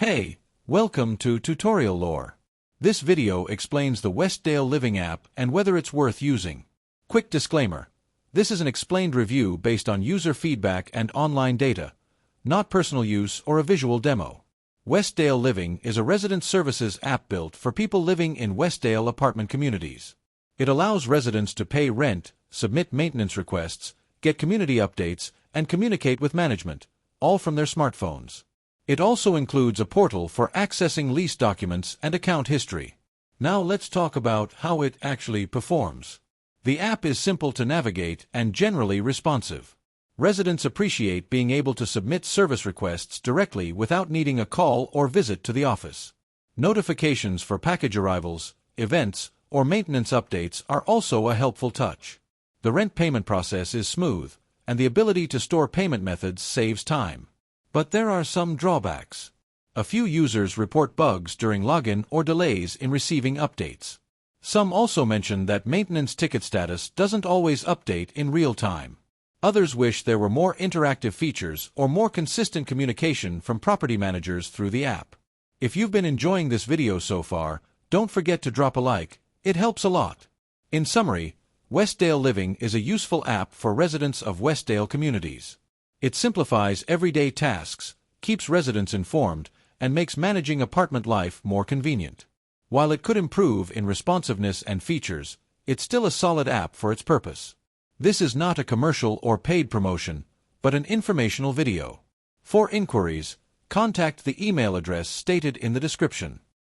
Hey, welcome to Tutorial Lore. This video explains the Westdale Living app and whether it's worth using. Quick disclaimer. This is an explained review based on user feedback and online data, not personal use or a visual demo. Westdale Living is a resident services app built for people living in Westdale apartment communities. It allows residents to pay rent, submit maintenance requests, get community updates, and communicate with management, all from their smartphones. It also includes a portal for accessing lease documents and account history. Now let's talk about how it actually performs. The app is simple to navigate and generally responsive. Residents appreciate being able to submit service requests directly without needing a call or visit to the office. Notifications for package arrivals, events, or maintenance updates are also a helpful touch. The rent payment process is smooth, and the ability to store payment methods saves time. But there are some drawbacks. A few users report bugs during login or delays in receiving updates. Some also mention that maintenance ticket status doesn't always update in real time. Others wish there were more interactive features or more consistent communication from property managers through the app. If you've been enjoying this video so far, don't forget to drop a like. It helps a lot. In summary, Westdale Living is a useful app for residents of Westdale communities. It simplifies everyday tasks, keeps residents informed, and makes managing apartment life more convenient. While it could improve in responsiveness and features, it's still a solid app for its purpose. This is not a commercial or paid promotion, but an informational video. For inquiries, contact the email address stated in the description.